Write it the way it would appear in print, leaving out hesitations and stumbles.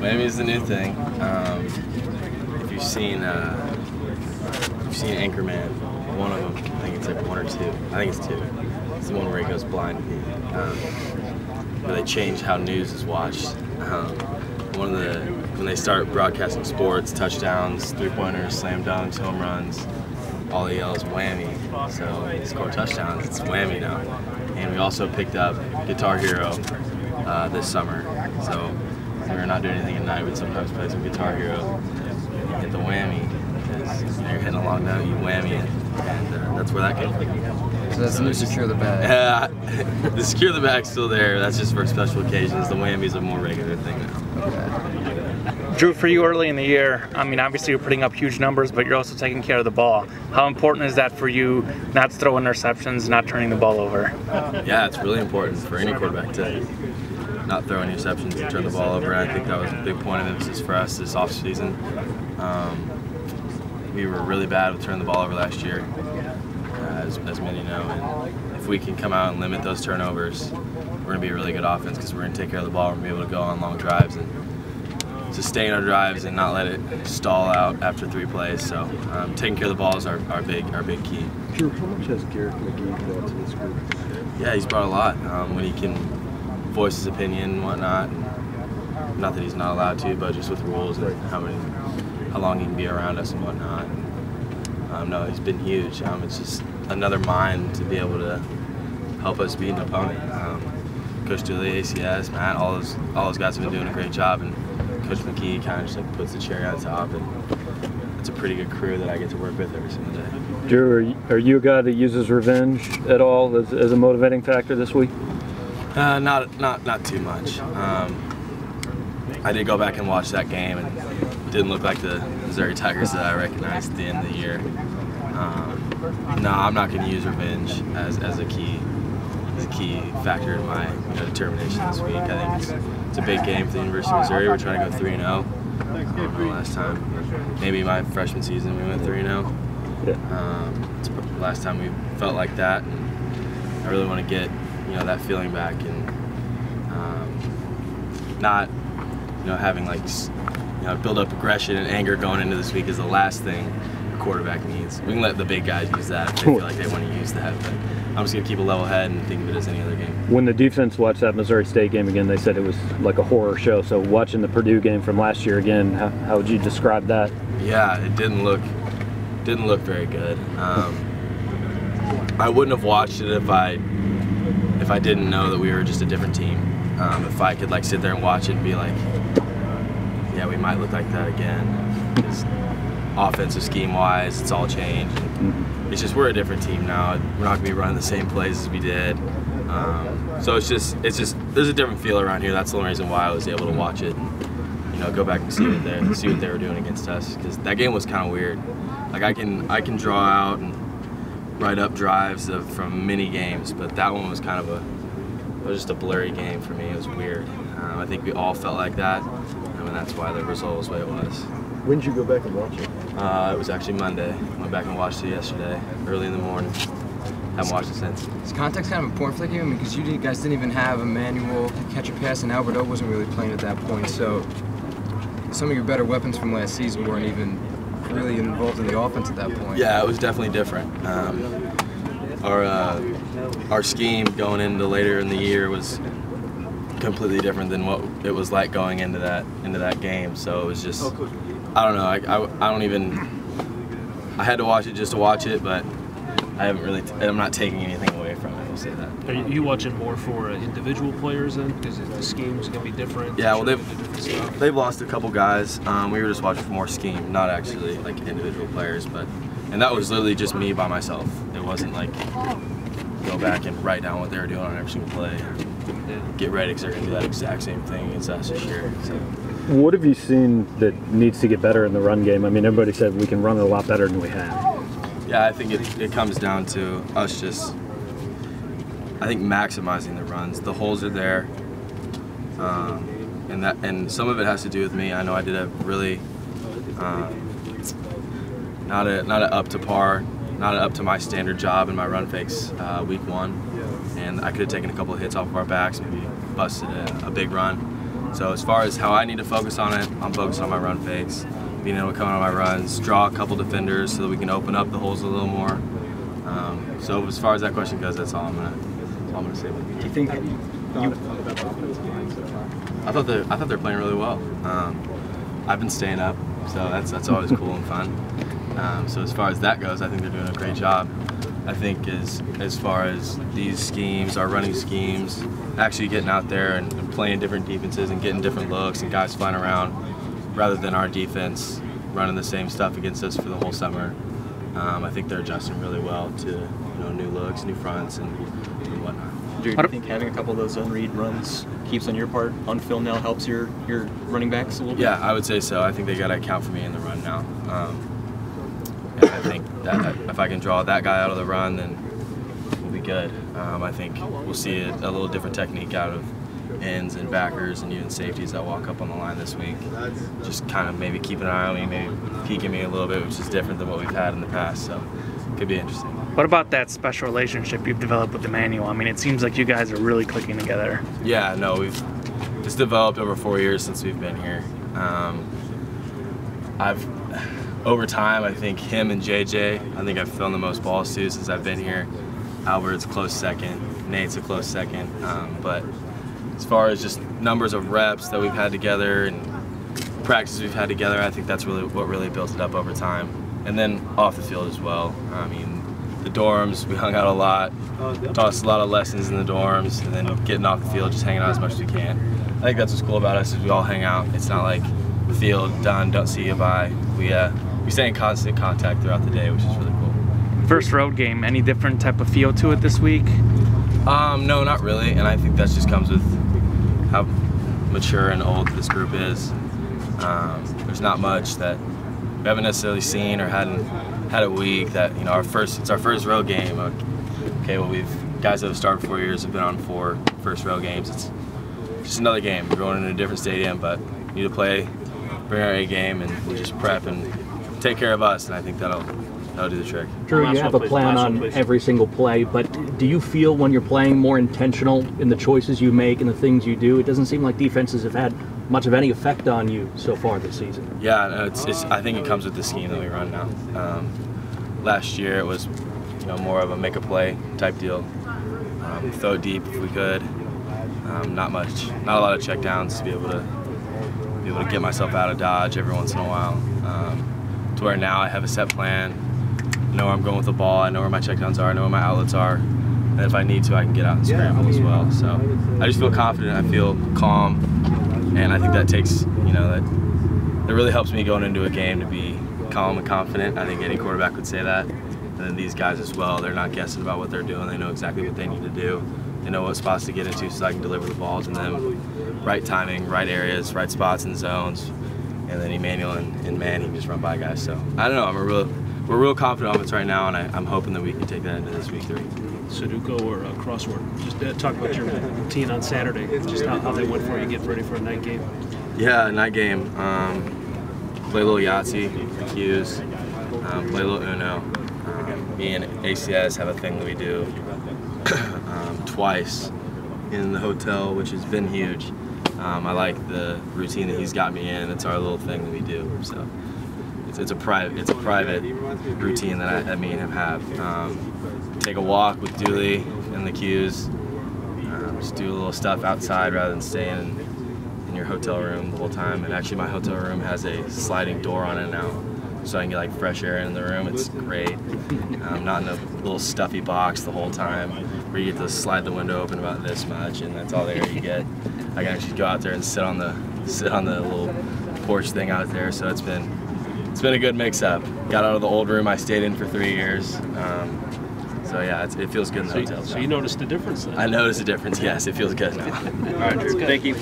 Whammy's the new thing. If you've seen Anchorman, one of them, I think it's like 1 or 2. I think it's 2. It's the one where he goes blind. Where they change how news is watched. When they start broadcasting sports, touchdowns, 3-pointers, slam dunks, home runs, all they yell is whammy. So they score touchdowns, it's whammy now. And we also picked up Guitar Hero this summer. So we're not doing anything at night, but sometimes play some Guitar Hero. Hit the whammy, because you're hitting a long note, you whammy it, and that's where that came from. So that's the new secure the bag. The secure the bag's still there. That's just for special occasions. The whammy's a more regular thing now. Okay. Drew, for you early in the year, I mean, obviously you're putting up huge numbers, but you're also taking care of the ball. How important is that for you, not to throw interceptions, not turning the ball over? Yeah, it's really important for any quarterback to not throw interceptions and turn the ball over. I think that was a big point of emphasis for us this offseason. We were really bad with turning the ball over last year, as many know. And if we can come out and limit those turnovers, we're going to be a really good offense because we're going to take care of the ball. We're going to be able to go on long drives and sustain our drives and not let it stall out after 3 plays. So taking care of the ball is our big key. Drew, how much has Garrett McGee brought to this group? Yeah, he's brought a lot. When he can voice his opinion and whatnot. Not that he's not allowed to, but just with rules and how long he can be around us and whatnot. No, he's been huge. It's just another mind to be able to help us beat an opponent. Coach Dooley, ACS, Matt, all those guys have been doing a great job, and Coach McGee kind of just like puts the cherry on top, and it's a pretty good crew that I get to work with every single day. Drew, are you a guy that uses revenge at all as a motivating factor this week? Not too much. I did go back and watch that game, and it didn't look like the Missouri Tigers that I recognized at the end of the year. No, I'm not going to use revenge as a key factor in my determination this week. I think it's a big game for the University of Missouri. We're trying to go 3-0. I don't know, last time, maybe my freshman season, we went 3-0. Yeah. It's the last time we felt like that, and I really want to get that feeling back, and not having like build up aggression and anger going into this week is the last thing a quarterback needs. We can let the big guys use that if they feel like they want to use that, but I'm just going to keep a level head and think of it as any other game. When the defense watched that Missouri State game again, they said it was like a horror show. So watching the Purdue game from last year again, how would you describe that? Yeah, it didn't look very good. I wouldn't have watched it if I didn't know that we were just a different team. If I could sit there and watch it and be like, yeah, we might look like that again. Because offensive scheme-wise, it's all changed. It's just we're a different team now. We're not going to be running the same plays as we did. So it's just there's a different feel around here. That's the only reason why I was able to watch it and go back and see what they were doing against us. Because that game was kind of weird. Like I can draw out and write up drives from mini games, but that one was kind of it was just a blurry game for me. It was weird. I think we all felt like that, and that's why the result was the way it was. When did you go back and watch it? It was actually Monday. Went back and watched it yesterday, early in the morning. Haven't watched it since. Is context kind of important for the game? Because you guys didn't even have Emmanuel catch a pass, and Alberto wasn't really playing at that point. So some of your better weapons from last season weren't even really involved in the offense at that point. Yeah, it was definitely different. Our scheme going into later in the year was completely different than what it was like going into that game. So it was just, I don't know. I had to watch it just to watch it, but I'm not taking anything away from it. We'll say that. Are you watching more for individial players then? Because the scheme's gonna be different. Yeah, well they've lost a couple guys. We were just watching for more scheme, not actually like individual players, and that was literally just me by myself. It wasn't like go back and write down what they were doing on every single play. Get ready because they're gonna do that exact same thing against us this year. So. What have you seen that needs to get better in the run game? I mean, everybody said we can run it a lot better than we have. Yeah, I think it comes down to us just, I think, maximizing the runs. The holes are there, and some of it has to do with me. I know I did a really not a up to par, not up to my standard job in my run fakes week 1, and I could have taken a couple of hits off of our backs, maybe busted a big run. So as far as how I need to focus on it, I'm focused on my run fakes, being able to come on my runs, draw a couple defenders so that we can open up the holes a little more. So as far as that question goes, that's all I'm gonna say. Do you think I thought they're playing really well. I've been staying up, so that's always cool and fun. So as far as that goes, I think they're doing a great job. I think as far as these schemes, our running schemes, actually getting out there and playing different defenses and getting different looks and guys flying around, rather than our defense running the same stuff against us for the whole summer. I think they're adjusting really well to new looks, new fronts, and whatnot. Do you think having a couple of those unread runs keeps on your part on film now helps your running backs a little bit? Yeah, I would say so. I think they got to account for me in the run now. And I think that if I can draw that guy out of the run, then we'll be good. I think we'll see a little different technique out of ends and backers and even safeties that walk up on the line this week. Just kind of maybe keep an eye on me, maybe peeking me a little bit, which is different than what we've had in the past. So it could be interesting. What about that special relationship you've developed with Emmanuel? I mean, it seems like you guys are really clicking together. Yeah, no, it's developed over 4 years since we've been here. Over time, I think him and JJ, I think I've thrown the most balls to since I've been here. Albert's a close second, Nate's a close second. But as far as just numbers of reps that we've had together and practices we've had together, I think that's really what really built it up over time. And then off the field as well. I mean, the dorms, we hung out a lot, taught us a lot of lessons in the dorms, and then getting off the field, just hanging out as much as we can. I think that's what's cool about us is we all hang out. It's not like field, done, don't see you, bye. We stay in constant contact throughout the day, which is really cool. First road game, any different type of feel to it this week? No, not really, and I think that just comes with how mature and old this group is. There's not much that we haven't necessarily seen or hadn't had a week that, it's our first road game. Okay, well, guys that have started 4 years have been on 4 first road games. It's just another game. We're going into a different stadium, but we need to play, bring our A game, and we just prep and take care of us, and I think that'll do the trick. Drew, you have a plan on every single play, but do you feel when you're playing more intentional in the choices you make and the things you do? It doesn't seem like defenses have had much of any effect on you so far this season. Yeah, no, I think it comes with the scheme that we run now. Last year it was more of a make a play type deal. Throw deep if we could. Not a lot of check downs to be able to get myself out of dodge every once in a while. To where now I have a set plan. I know where I'm going with the ball. I know where my checkdowns are. I know where my outlets are. And if I need to, I can get out and scramble as well. So I just feel confident. I feel calm, and I think that takes that really helps me going into a game to be calm and confident. I think any quarterback would say that. And then these guys as well. They're not guessing about what they're doing. They know exactly what they need to do. They know what spots to get into so I can deliver the ball to them. Right timing, right areas, right spots and zones. And then Emmanuel and Man, he can just run by guys. So I don't know. We're real confident offense right now, and I'm hoping that we can take that into this week 3. Sudoku or crossword. Just talk about your routine on Saturday. Just how they went for you, get ready for a night game. Yeah, night game. Play a little Yahtzee, cues. Play a little Uno. Me and ACS have a thing that we do twice in the hotel, which has been huge. I like the routine that he's got me in. It's our little thing that we do. So it's a private routine that me and him have. Take a walk with Dooley and the cues. Just do a little stuff outside rather than staying in your hotel room the whole time. And actually, my hotel room has a sliding door on it now, so I can get like fresh air in the room. It's great. Not in a little stuffy box the whole time where you get to slide the window open about this much and that's all the air you get. I can actually go out there and sit on the little porch thing out there. So it's been a good mix-up. Got out of the old room I stayed in for 3 years. So yeah, it feels good in the hotel. So you noticed the difference then? I noticed a difference. Yes, it feels good now. All right, Drew. Thank you.